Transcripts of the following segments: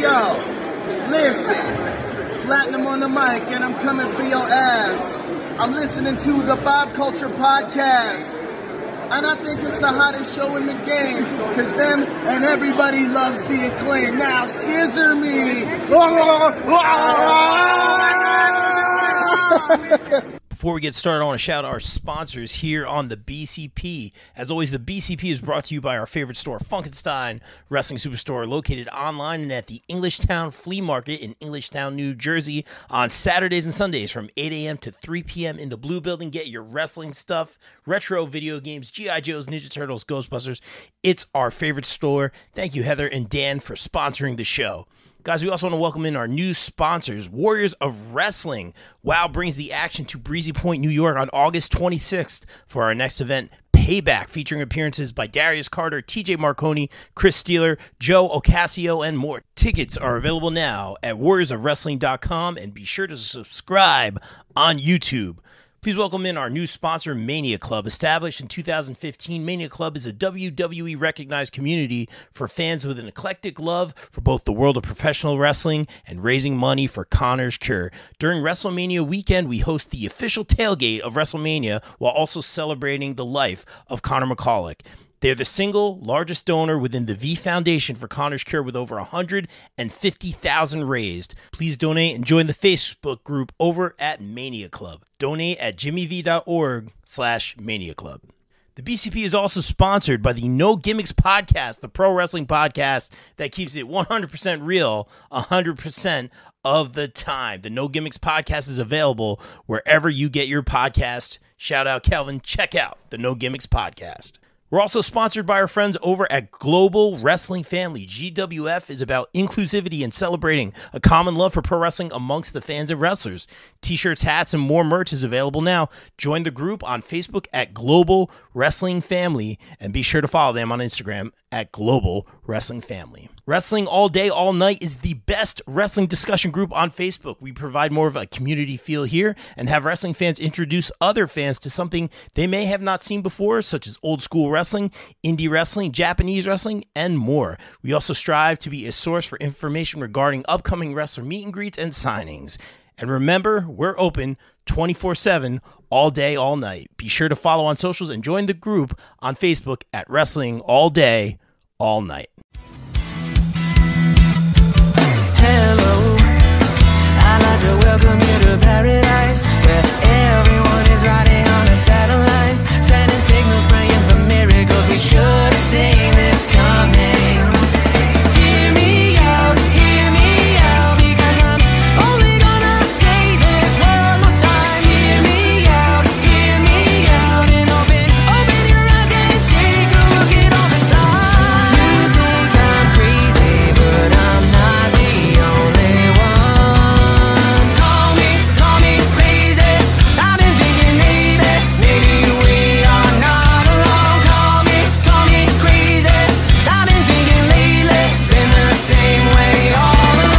Yo, listen, Platinum on the mic, and I'm coming for your ass. I'm listening to the Bob Culture Podcast, and I think it's the hottest show in the game, because them and everybody loves the acclaim. Now, scissor me. Before we get started, I want to shout out our sponsors here on the BCP. As always, the BCP is brought to you by our favorite store, Funkenstein Wrestling Superstore, located online and at the Englishtown Flea Market in Englishtown, New Jersey, on Saturdays and Sundays from 8 a.m. to 3 p.m. in the Blue Building. Get your wrestling stuff, retro video games, G.I. Joes, Ninja Turtles, Ghostbusters. It's our favorite store. Thank you, Heather and Dan, for sponsoring the show. Guys, we also want to welcome in our new sponsors, Warriors of Wrestling. WOW brings the action to Breezy Point, New York on August 26th for our next event, Payback, featuring appearances by Darius Carter, TJ Marconi, Chris Steeler, Joe Ocasio, and more. Tickets are available now at warriorsofwrestling.com, and be sure to subscribe on YouTube. Please welcome in our new sponsor, Mania Club. Established in 2015, Mania Club is a WWE-recognized community for fans with an eclectic love for both the world of professional wrestling and raising money for Connor's Cure. During WrestleMania weekend, we host the official tailgate of WrestleMania while also celebrating the life of Connor McCulloch. They're the single largest donor within the V Foundation for Connor's Cure, with over $150,000 raised. Please donate and join the Facebook group over at Mania Club. Donate at jimmyv.org/Mania Club. The BCP is also sponsored by the No Gimmicks Podcast, the pro wrestling podcast that keeps it 100% real 100% of the time. The No Gimmicks Podcast is available wherever you get your podcast. Shout out Kelvin. Check out the No Gimmicks Podcast. We're also sponsored by our friends over at Global Wrestling Family. GWF is about inclusivity and celebrating a common love for pro wrestling amongst the fans and wrestlers. T-shirts, hats, and more merch is available now. Join the group on Facebook at Global Wrestling Family, and be sure to follow them on Instagram at Global Wrestling Family. Wrestling All Day, All Night is the best wrestling discussion group on Facebook. We provide more of a community feel here and have wrestling fans introduce other fans to something they may have not seen before, such as old school wrestling, indie wrestling, Japanese wrestling, and more. We also strive to be a source for information regarding upcoming wrestler meet and greets and signings. And remember, we're open 24/7, all day, all night. Be sure to follow on socials and join the group on Facebook at Wrestling All Day, All Night. Hello, I'd like to welcome you to paradise, where everyone is riding on a satellite, sending signals, praying for miracles. We should have seen this coming. Hear me out, because I'm only gonna say this one more time. Hear me out, and open your eyes and take a look at all the signs. You think I'm crazy, but I'm not the only one. Call me crazy. I've been thinking maybe we are not alone. Call me crazy. I've been thinking lately, been the same way all along.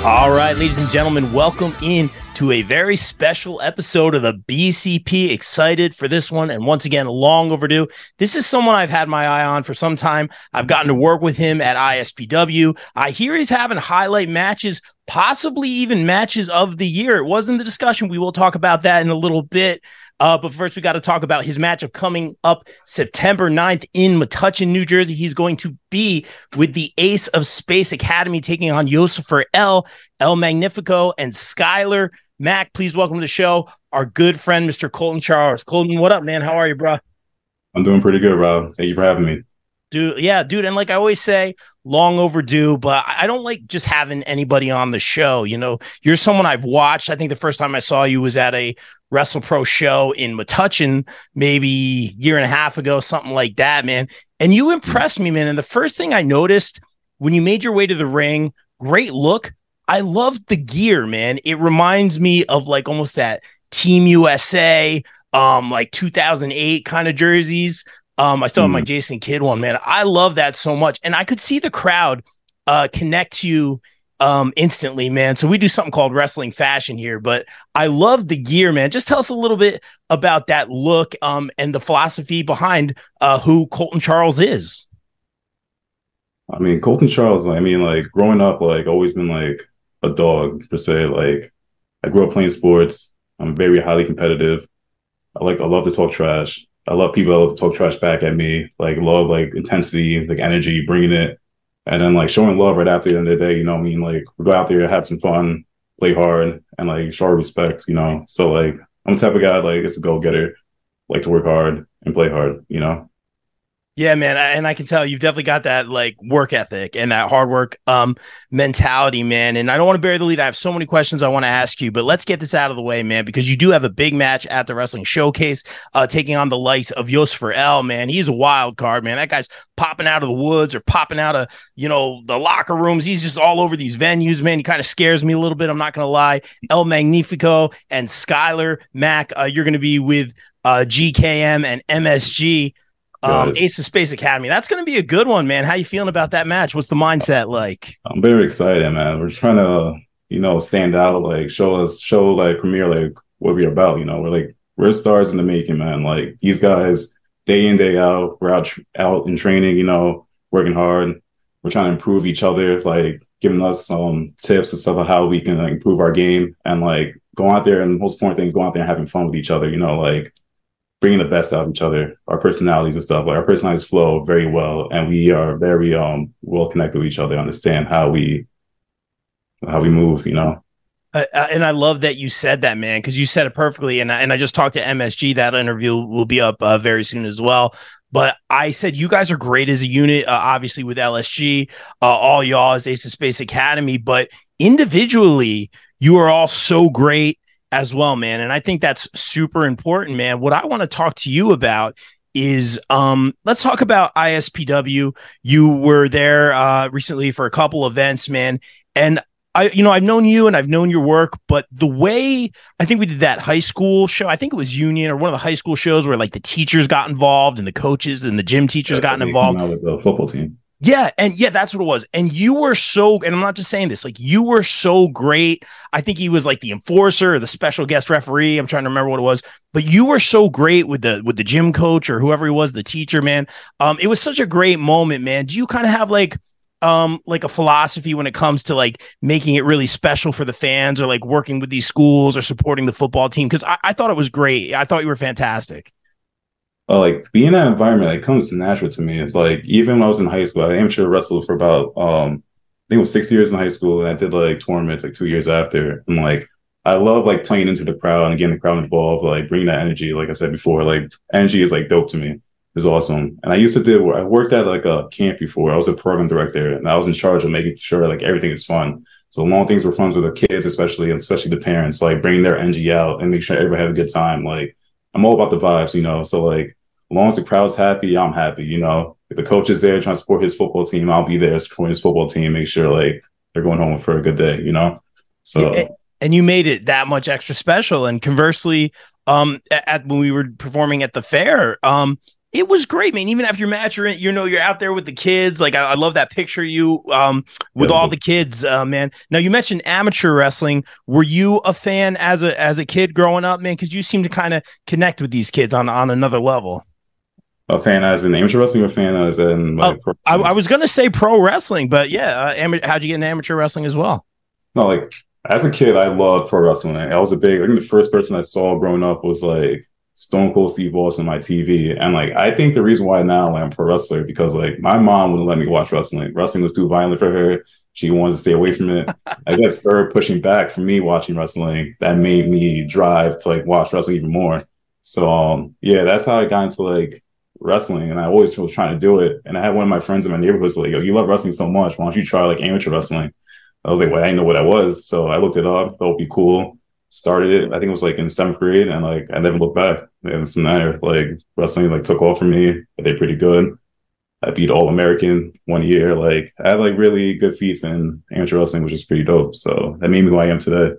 All right, ladies and gentlemen, welcome in to a very special episode of the BCP. Excited for this one, and once again, long overdue. This is someone I've had my eye on for some time. I've gotten to work with him at ISPW. I hear he's having highlight matches, possibly even matches of the year. It wasn't the discussion. We will talk about that in a little bit. But first, we got to talk about his matchup coming up September 9th in Metuchen, New Jersey. He's going to be with the Ace of Space Academy, taking on Yosifer El Magnifico, and Skylar Mack. Please welcome to the show our good friend, Mr. Colton Charles. Colton, what up, man? How are you, bro? I'm doing pretty good, bro. Thank you for having me. Dude, and like I always say, long overdue, but I don't like just having anybody on the show. You know, you're someone I've watched. I think the first time I saw you was at a WrestlePro show in Metuchen, maybe a year and a half ago, something like that, man. And you impressed me, man. And the first thing I noticed when you made your way to the ring, great look. I loved the gear, man. It reminds me of like almost that Team USA, like 2008 kind of jerseys. I still have my Jason Kidd one, man. I love that so much. And I could see the crowd connect to you instantly, man. So we do something called wrestling fashion here, but I love the gear, man. Just tell us a little bit about that look and the philosophy behind who Colton Charles is. I mean, Colton Charles, I mean, like growing up, like always been like a dog per se. Like I grew up playing sports. I'm very highly competitive. I love to talk trash. I love people that love to talk trash back at me. Like love like intensity, like energy, bringing it. And then like showing love right after the end of the day, you know what I mean? Like we go out there, have some fun, play hard, and like show respect, you know? So like I'm the type of guy like it's a go-getter, like to work hard and play hard, you know? Yeah, man. And I can tell you've definitely got that like work ethic and that hard work mentality, man. And I don't want to bury the lead. I have so many questions I want to ask you, but let's get this out of the way, man, because you do have a big match at the Wrestling Showcase, taking on the likes of Yosfer El, man. He's a wild card, man. That guy's popping out of the woods or popping out of, you know, the locker rooms. He's just all over these venues, man. He kind of scares me a little bit. I'm not going to lie. El Magnifico and Skylar Mack, you're going to be with GKM and MSG. Ace of Space Academy. That's going to be a good one, man. How you feeling about that match? What's the mindset like? I'm very excited, man. We're trying to, you know, stand out, like show like premiere, like what we're about. You know, we're stars in the making, man. Like these guys, day in, day out, we're out in training, you know, working hard. We're trying to improve each other, like giving us some tips and stuff on how we can like improve our game and like go out there. And the most important thing is go out there and having fun with each other, you know, like bringing the best out of each other, our personalities and stuff. Like our personalities flow very well, and we are very well connected with each other. Understand how we move, you know. And I love that you said that, man, because you said it perfectly. And I just talked to MSG. That interview will be up very soon as well. But I said you guys are great as a unit, obviously with LSG, all y'all as Ace of Space Academy, but individually, you are all so great as well, man. And I think that's super important, man. What I want to talk to you about is let's talk about ISPW. You were there recently for a couple events, man. And I've known you and I've known your work, but the way I think we did that high school show, I think it was Union or one of the high school shows where like the teachers got involved and the coaches and the gym teachers got involved. With the football team. Yeah. And yeah, that's what it was. And you were so, and I'm not just saying this, like you were so great. I think he was like the enforcer or the special guest referee. I'm trying to remember what it was, but you were so great with the gym coach or whoever he was, the teacher, man. It was such a great moment, man. Do you kind of have like a philosophy when it comes to like making it really special for the fans or like working with these schools or supporting the football team? Cause I thought it was great. I thought you were fantastic. Like being in that environment, it comes natural to me. Like even when I was in high school, I amateur wrestled for about I think it was 6 years in high school, and I did like tournaments like 2 years after. And like I love like playing into the crowd and getting the crowd involved, like bringing that energy. Like I said before, like energy is like dope to me. It's awesome. And I worked at like a camp before. I was a program director, and I was in charge of making sure like everything is fun. So long things were fun with the kids, especially the parents, like bringing their energy out and make sure everybody had a good time. Like I'm all about the vibes, you know. So like as long as the crowd's happy, I'm happy, you know. If the coach is there trying to support his football team, I'll be there supporting his football team, make sure like they're going home for a good day, you know. So and you made it that much extra special. And conversely, when we were performing at the fair, it was great, man. Even after your match, you're out there with the kids. Like I love that picture of you with all the kids, man. Now you mentioned amateur wrestling. Were you a fan as a kid growing up, man? Because you seem to kind of connect with these kids on another level. A fan as in amateur wrestling, or a fan as in like pro wrestling? I was gonna say pro wrestling, but yeah, how'd you get into amateur wrestling as well? No, like as a kid, I loved pro wrestling. I think the first person I saw growing up was like Stone Cold Steve Austin on my TV. And like I think the reason why now I'm a pro wrestler, because like my mom wouldn't let me watch wrestling. Wrestling was too violent for her. She wanted to stay away from it. I guess her pushing back from me watching wrestling, that made me drive to like watch wrestling even more. So yeah, that's how I got into like wrestling, and I always was trying to do it. And I had one of my friends in my neighborhood say, like, yo, you love wrestling so much, why don't you try like amateur wrestling? I was like, well, I didn't know what that was. So I looked it up, thought it'd be cool. Started it, I think it was like in 7th grade, and like I never looked back. And from there, like wrestling like took off for me. I did pretty good. I beat All-American 1 year. Like I had like really good feats in amateur wrestling, which is pretty dope. So that made me who I am today.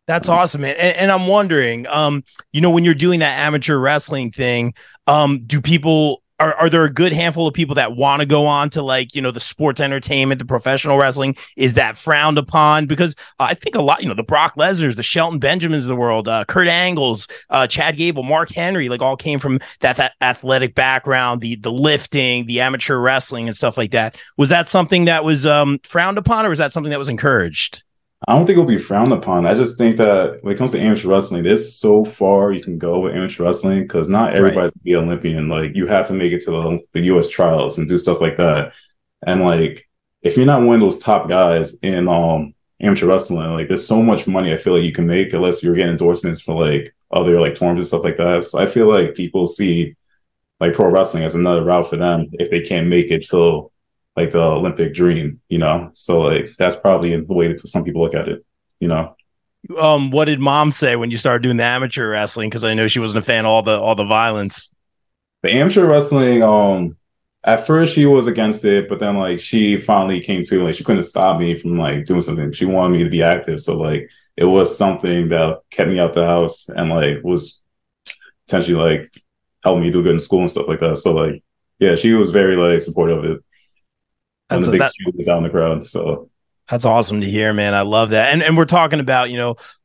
That's awesome, man. And I'm wondering, when you're doing that amateur wrestling thing, do people are there a good handful of people that want to go on to like, the sports entertainment, the professional wrestling? Is that frowned upon? Because I think a lot, the Brock Lesnar's, the Shelton Benjamins of the world, Kurt Angles, Chad Gable, Mark Henry, like all came from that athletic background, the lifting, the amateur wrestling and stuff like that. Was that something that was frowned upon, or was that something that was encouraged? I don't think it'll be frowned upon. I just think that when it comes to amateur wrestling, there's so far you can go with amateur wrestling because not everybody's gonna be Olympian. Like you have to make it to the U.S. trials and do stuff like that. And like if you're not one of those top guys in amateur wrestling, like there's so much money I feel like you can make unless you're getting endorsements for like other like tournaments and stuff like that. So I feel like people see like pro wrestling as another route for them if they can't make it till like the Olympic dream, So like that's probably the way that some people look at it, What did mom say when you started doing the amateur wrestling? Because I know she wasn't a fan of all the violence. The amateur wrestling, at first she was against it, but then like she finally came to like she couldn't stop me from like doing something. She wanted me to be active, so like it was something that kept me out the house and like was potentially like helping me do good in school and stuff like that. So like yeah, she was very like supportive of it. And the big shoot was out in the crowd. So that's awesome to hear, man. I love that. And we're talking about,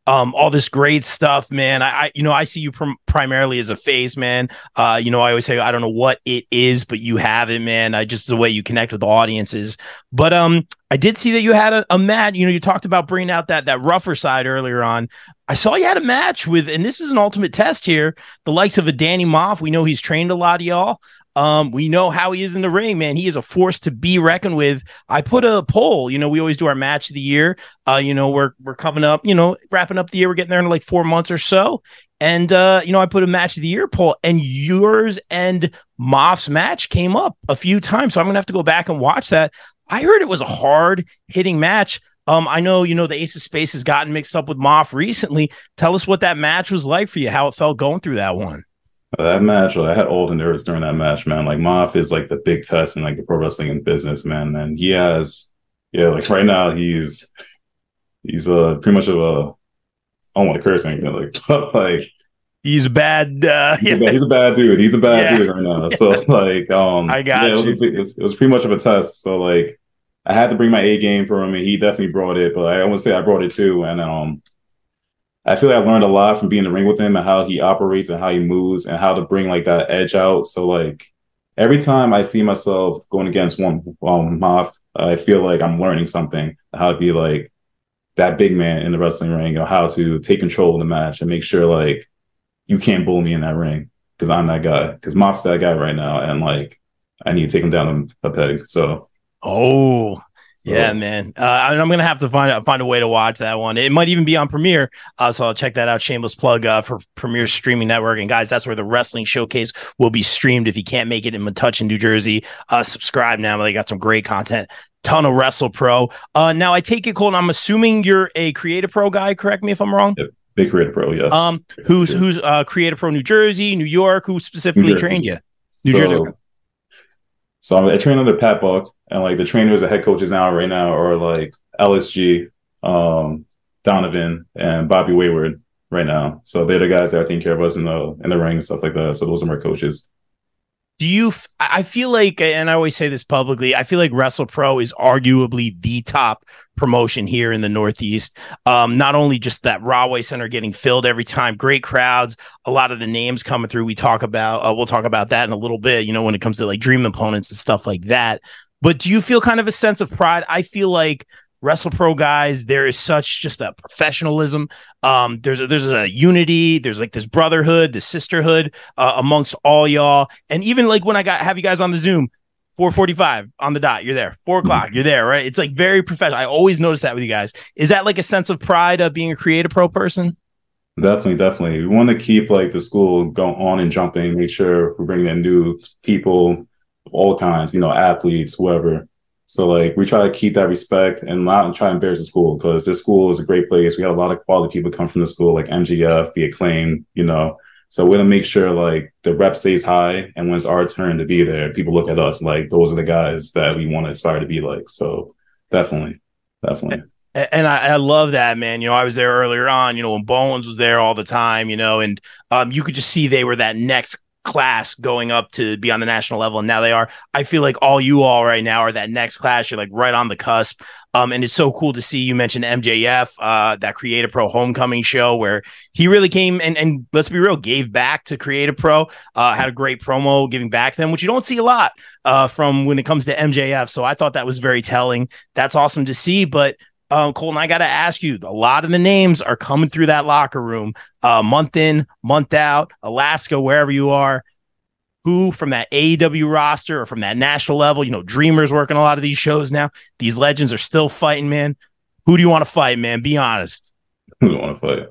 all this great stuff, man. I see you primarily as a face, man. I always say, I don't know what it is, but you have it, man. Just the way you connect with the audiences. But I did see that you had a match. You talked about bringing out that rougher side earlier on. I saw you had a match with, and this is an ultimate test here, the likes of a Danny Maff. We know he's trained a lot of y'all. We know how he is in the ring, man. He is a force to be reckoned with. I put a poll, we always do our match of the year. We're coming up, wrapping up the year. We're getting there in like 4 months or so. And, I put a match of the year poll, and yours and Moff's match came up a few times. So I'm going to have to go back and watch that. I heard it was a hard hitting match. I know, the Ace of Space has gotten mixed up with Moff recently. Tell us what that match was like for you, how it felt going through that one. That match, I had all the nerves during that match, man. Like Maff is like the big test in like the pro wrestling business, man. And he has, like right now he's pretty much of a, I don't want to curse anything, like he's a bad, he's a bad dude. He's a bad dude right now. So like, I got you. It was pretty much of a test. So like, I had to bring my A game for him, and he definitely brought it. But I want to say I brought it too, and I feel like I learned a lot from being in the ring with him and how he operates and how he moves and how to bring like that edge out. So like every time I see myself going against one Maff, I feel like I'm learning something, how to be like that big man in the wrestling ring, how to take control of the match and make sure like you can't bully me in that ring because I'm that guy. Because Maff's that guy right now, and like I need to take him down a peg. So. Yeah, man. I'm going to have to find a way to watch that one. It might even be on Premiere. So I'll check that out. Shameless plug for Premiere streaming network. And guys, that's where the Wrestling Showcase will be streamed. If you can't make it in Metuchen, New Jersey, subscribe now. They got some great content. Ton of Wrestle Pro. Now I take it, Colton, I'm assuming you're a Creative Pro guy. Correct me if I'm wrong. Yep. Big Creative Pro, yes. Who's Creative Pro New Jersey, New York? Who specifically trained you? New Jersey. So I train under Pat Buck, and like the trainers and head coaches right now are like LSG, Donovan, and Bobby Wayward right now. So they're the guys that are taking care of us in the ring and stuff like that. So those are my coaches. I feel like, and I always say this publicly, I feel like Wrestle Pro is arguably the top promotion here in the Northeast. Not only just that Rahway Center getting filled every time, great crowds, a lot of the names coming through. We'll talk about that in a little bit, when it comes to like dream opponents and stuff like that. But do you feel kind of a sense of pride? I feel like Wrestle Pro guys, there is such just a professionalism. There's a unity. There's like this brotherhood, this sisterhood amongst all y'all. And even like when have you guys on the Zoom, 4:45 on the dot, you're there. 4:00, you're there, right? It's like very professional. I always notice that with you guys. Is that like a sense of pride of being a Creative Pro person? Definitely. We want to keep like the school going on and jumping. Make sure we're bringing in new people of all kinds, athletes, whoever. So like we try to keep that respect and not try to embarrass the school, because this school is a great place. We have a lot of quality people come from the school, like MGF, the Acclaim, So we're gonna make sure like the rep stays high, and when it's our turn to be there, people look at us like those are the guys that we want to aspire to be like. So definitely. And I love that, man. I was there earlier on, when Bowens was there all the time, and you could just see they were that next class going up to be on the national level, and now they are. I feel like all you all right now are that next class. You're like right on the cusp. And it's so cool to see. You mentioned MJF, that Creative Pro Homecoming show where he really came and let's be real, gave back to Creative Pro, had a great promo giving back to them, which you don't see a lot from when it comes to MJF. So I thought that was very telling. That's awesome to see. But Colton, I got to ask you, a lot of the names are coming through that locker room month in, month out, Alaska, wherever you are. Who from that AEW roster or from that national level, Dreamer's working a lot of these shows now. These legends are still fighting, man. Who do you want to fight, man? Be honest. Who do you want to fight?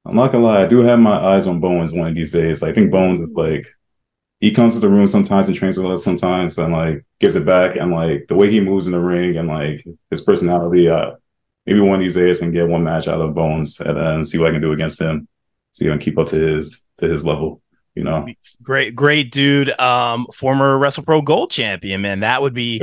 I'm not going to lie. I do have my eyes on Bowens one of these days. I think Bowens is like, he comes to the room sometimes and trains with us sometimes and like gives it back. And like the way he moves in the ring and like his personality, maybe one of these days I can get one match out of Bowens and then see what I can do against him. See if I can keep up to his level. Great dude. Former WrestlePro Gold champion, man. That would be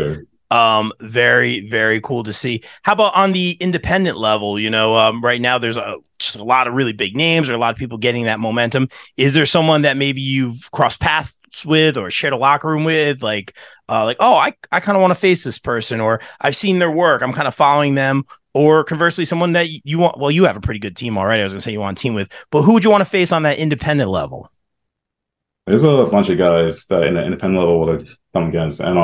very, very cool to see. How about on the independent level? Right now there's just a lot of really big names or a lot of people getting that momentum. Is there someone that maybe you've crossed paths with or shared a locker room with? I kind of want to face this person, or I've seen their work, I'm kind of following them. Or conversely, someone that you want. Well, you have a pretty good team already. I was gonna say you want a team with, but who would you want to face on that independent level? There's a bunch of guys that in the independent level would come against. And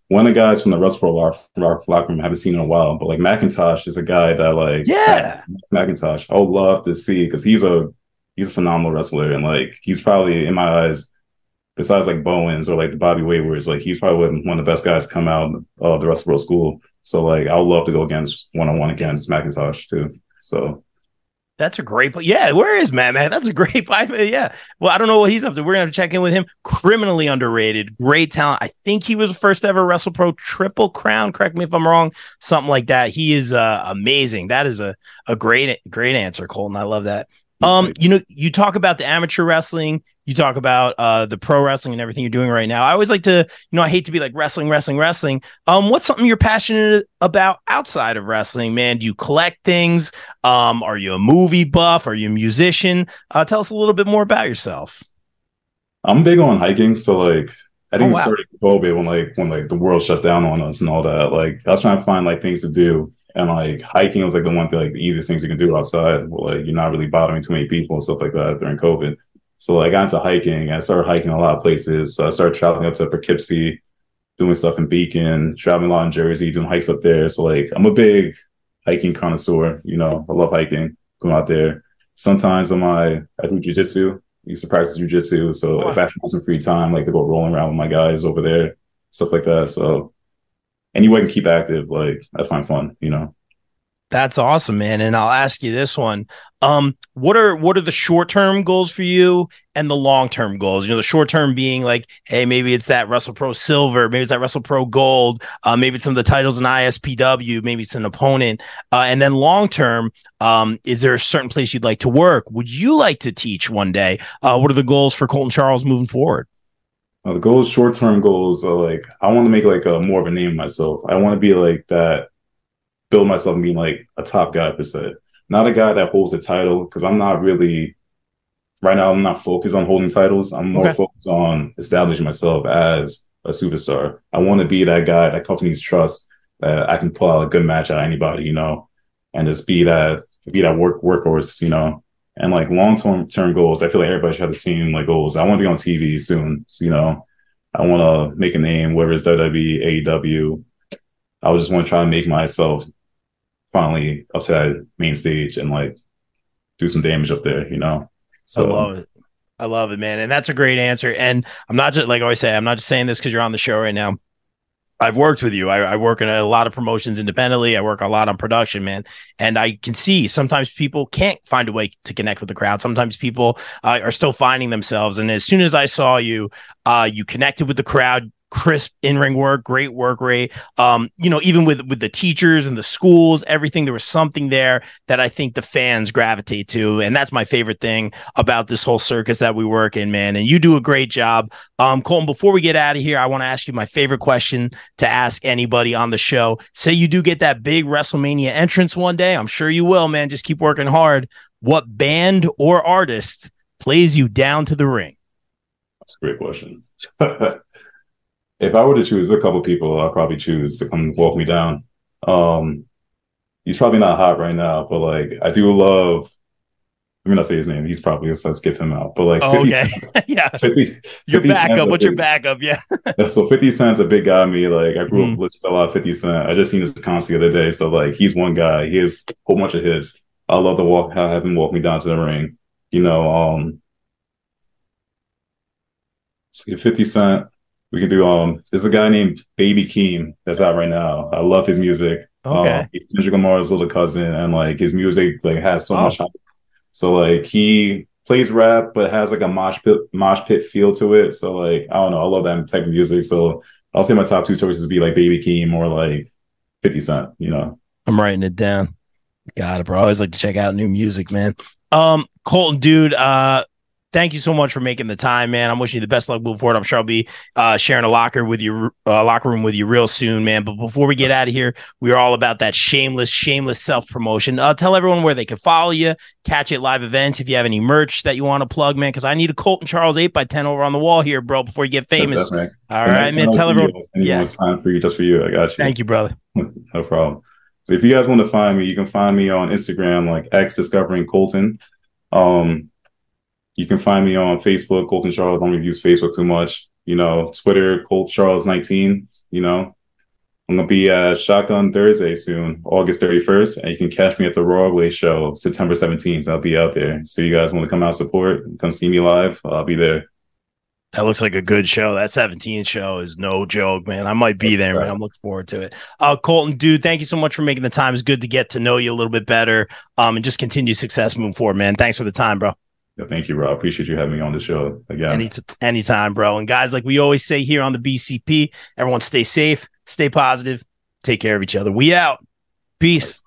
one of the guys from the WrestlePro locker room I haven't seen in a while, but like McIntosh is a guy that McIntosh I would love to see because he's a phenomenal wrestler. And like he's probably, in my eyes, besides like Bowens or like the Bobby Wayward, like he's probably one of the best guys to come out of the WrestlePro school. So like I would love to go against one-on-one against McIntosh too. So that's a great, but yeah, where is Matt, man? That's a great fight. Yeah. Well, I don't know what he's up to. We're going to have to check in with him. Criminally underrated, great talent. I think he was the first ever WrestlePro Triple Crown. Correct me if I'm wrong. Something like that. He is amazing. That is a great answer, Colton. I love that. You talk about the amateur wrestling, you talk about the pro wrestling and everything you're doing right now. I always like to, I hate to be like wrestling. What's something you're passionate about outside of wrestling, man? Do you collect things? Are you a movie buff? Are you a musician? Tell us a little bit more about yourself. I'm big on hiking. So like, I think it started COVID when the world shut down on us and all that. Like I was trying to find like things to do. And like hiking was like the one thing, like the easiest things you can do outside. Where, like you're not really bothering too many people and stuff like that during COVID. So like, I got into hiking. I started hiking a lot of places. So I started traveling up to Poughkeepsie, doing stuff in Beacon, traveling a lot in Jersey, doing hikes up there. So like, I'm a big hiking connoisseur. I love hiking, going out there. Sometimes I do jujitsu. I used to practice jujitsu. So if I have some free time, like to go rolling around with my guys over there, stuff like that. So any way I can keep active, like I find fun, That's awesome, man. And I'll ask you this one. What are the short-term goals for you and the long-term goals? The short-term being like, hey, maybe it's that WrestlePro Silver, maybe it's that WrestlePro Gold, maybe it's some of the titles in ISPW, maybe it's an opponent. And then long-term, is there a certain place you'd like to work? Would you like to teach one day? What are the goals for Colton Charles moving forward? The goals, short-term goals are like, I want to make like more of a name of myself. I want to be like that, build myself and being like a top guy per se. Not a guy that holds a title, because I'm not really, right now, I'm not focused on holding titles. I'm more focused on establishing myself as a superstar. I want to be that guy that companies trust, that I can pull out a good match out of anybody, and just be that workhorse, And like long-term goals, I feel like everybody should have the same like goals. I want to be on TV soon. So, I want to make a name, whether it's WWE, AEW. I just want to try to make myself finally up to that main stage and like do some damage up there, So I love it, man. And that's a great answer. And I'm not just, like I always say, I'm not just saying this because you're on the show right now. I've worked with you. I work in a lot of promotions independently. I work a lot on production, man. And I can see sometimes people can't find a way to connect with the crowd. Sometimes people are still finding themselves. And as soon as I saw you, you connected with the crowd. Crisp in-ring work, great work rate. Even with the teachers and the schools, everything, there was something there that I think the fans gravitate to. And that's my favorite thing about this whole circus that we work in, man. And you do a great job. Colton, before we get out of here, I want to ask you my favorite question to ask anybody on the show. Say you do get that big WrestleMania entrance one day. I'm sure you will, man. Just keep working hard. What band or artist plays you down to the ring? That's a great question. If I were to choose a couple people, I'd probably choose to come walk me down. He's probably not hot right now, but like I do love. Let me not say his name. He's probably so skip him out. But like 50 okay. Cent, Yeah. 50 Your 50 backup. Cent's What's your backup? Yeah. so 50 Cent's a big guy to me. Like I grew up listening to a lot of 50 Cent. I just seen his concert the other day. So like he's one guy. He has a whole bunch of hits. I love to have him walk me down to the ring. You know, so 50 Cent. We could do there's a guy named Baby Keem that's out right now. I love his music. Okay. He's Kendrick Lamar's little cousin, and like his music like has so much. So like he plays rap, but has like a mosh pit feel to it. So like I don't know, I love that type of music. So I'll say my top two choices would be like Baby Keem or like 50 Cent. You know, I'm writing it down. Got it, bro. I always like to check out new music, man. Colton, dude, thank you so much for making the time, man. I'm wishing you the best luck moving forward. I'm sure I'll be sharing a locker room with you real soon, man. But before we get out of here, we are all about that shameless self-promotion. Tell everyone where they can follow you, catch you at live events, if you have any merch that you want to plug, man, because I need a Colton Charles 8x10 over on the wall here, bro, before you get famous. All right, man. Tell everyone. Yeah. Time for you, just for you. I got you. Thank you, brother. No problem. So if you guys want to find me, you can find me on Instagram, like X Discovering Colton. You can find me on Facebook, Colton Charles. I don't really use Facebook too much. You know, Twitter, Colt Charles 19. You know, I'm gonna be at Shotgun Thursday soon, August 31st, and you can catch me at the Broadway show, September 17th. I'll be out there. So you guys want to come out support, come see me live? I'll be there. That looks like a good show. That 17th show is no joke, man. I might be there, man. I'm looking forward to it. Colton, dude, thank you so much for making the time. It's good to get to know you a little bit better, and just continue success moving forward, man. Thanks for the time, bro. Yeah, thank you, bro. I appreciate you having me on the show again. Anytime, bro. And guys, like we always say here on the BCP, everyone stay safe, stay positive, take care of each other. We out. Peace.